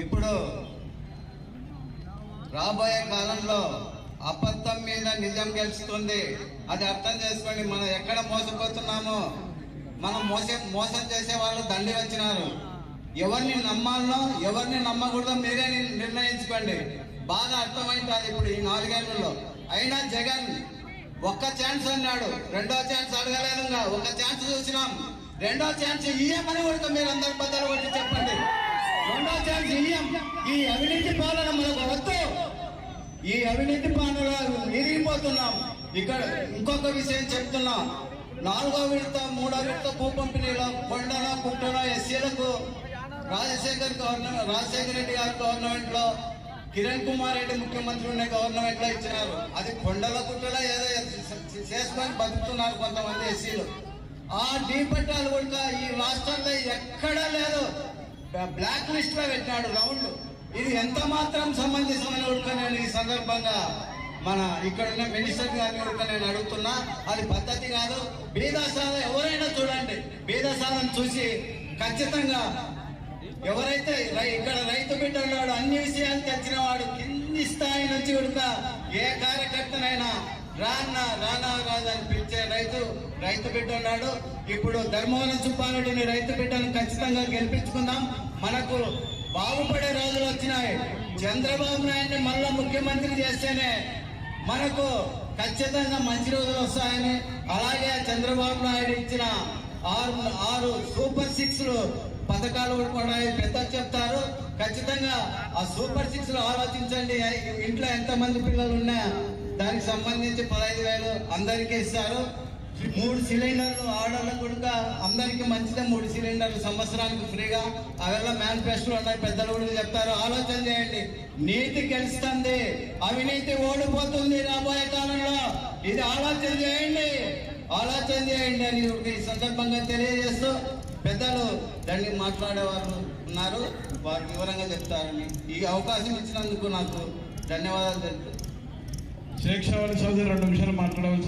ఇప్పుడు రాబోయే కాలంలో అబద్ధం మీద నిజం గెలుస్తుంది. అది అర్థం చేసుకోండి. మనం ఎక్కడ మోసపోతున్నామో, మనం మోసం చేసే వాళ్ళు దండి వచ్చినారు. ఎవరిని నమ్మాలనో ఎవరిని నమ్మకూడదో మీరే నిర్ణయించుకోండి. బాగా అర్థమైంది ఇప్పుడు ఈ 4 ఏళ్లలో. అయినా జగన్ ఒక్క ఛాన్స్ అన్నాడు, రెండో ఛాన్స్ అడగలేదు. ఒక ఛాన్స్ చూసినాం, రెండో ఛాన్స్ ఇయ్యమని కూడా మీరు అందరు బద్దలు కొట్టి చెప్పండి. రెండో ఛాన్స్ ఇయ్యం. ఈ అవినీతి పాలన మనకు వద్దు. ఈ అవినీతి పాలన విరిగిపోతున్నాం. ఇక్కడ ఇంకొక విషయం చెప్తున్నా. 4వ విడత 3వ విడత భూ పంపిణీలో కొండలో కుట్టలో ఎస్సీలకు రాజశేఖర్ రెడ్డి గారి గవర్నమెంట్ లో, కిరణ్ కుమార్ రెడ్డి ముఖ్యమంత్రి ఉన్న గవర్నమెంట్ లో ఇచ్చినారు. అది కొండల కుట్టలో ఏదో చేసుకొని బతుకుతున్నారు కొంతమంది ఎస్సీలు. ఆ డీపట్టాలు కూడా ఈ రాష్ట్రంలో ఎక్కడా లేదు. బ్లాక్ లిస్ట్ లో పెట్టినాడు రౌండ్. ఇది ఎంత మాత్రం సమంజసమైన ఉడక నేను ఈ సందర్భంగా మన ఇక్కడ ఉన్న మినిస్టర్ గారిని ఉడక నేను అడుగుతున్నా. అది పద్ధతి కాదు. బీదసాల ఎవరైనా చూడండి, బీదసాలను చూసి ఖచ్చితంగా ఎవరైతే ఇక్కడ రైతు బిడ్డ ఉన్నాడు, అన్ని విషయాలు తెచ్చిన వాడు కింది స్థాయి నుంచి ఉడక ఏ కార్యకర్తనైనా రానా రాదని పిలిచే రైతు బిడ్డ ఉన్నాడు. ఇప్పుడు ధర్మవరం సుబ్బారెడ్డిని రైతు బిడ్డను ఖచ్చితంగా గెలిపించుకుందాం. మనకు బాగుపడే రోజులు వచ్చినాయి. చంద్రబాబు నాయుడిని మళ్ళా ముఖ్యమంత్రి చేస్తేనే మనకు ఖచ్చితంగా మంచి రోజులు వస్తాయని, అలాగే చంద్రబాబు నాయుడు ఇచ్చిన 6 సూపర్ 6 పథకాలు కూడా పెద్ద చెప్తారు. ఖచ్చితంగా ఆ సూపర్ 6 ఆలోచించండి. ఇంట్లో ఎంతమంది పిల్లలు ఉన్నా దానికి సంబంధించి 15,000 అందరికీ ఇస్తారు. 3 సిలిండర్లు ఆడవాళ్ళకు కూడా అందరికి మంచిదే. 3 సిలిండర్లు సంవత్సరానికి ఫ్రీగా. అవేళ మేనిఫెస్టోలు ఉన్నాయి, పెద్దలు కూడా చెప్తారు. ఆలోచన చేయండి. నీతి గెలుస్తుంది, అవినీతి ఓడిపోతుంది రాబోయే కాలంలో. ఇది ఆలోచన చేయండి అని ఈ సందర్భంగా తెలియజేస్తూ, పెద్దలు దాన్ని మాట్లాడేవారు ఉన్నారు, వారు వివరంగా చెప్తారని ఈ అవకాశం ఇచ్చినందుకు నాకు ధన్యవాదాలు తెలుపు. శేఖర్ చౌదరి 2 నిమిషాలు మాట్లాడవచ్చు.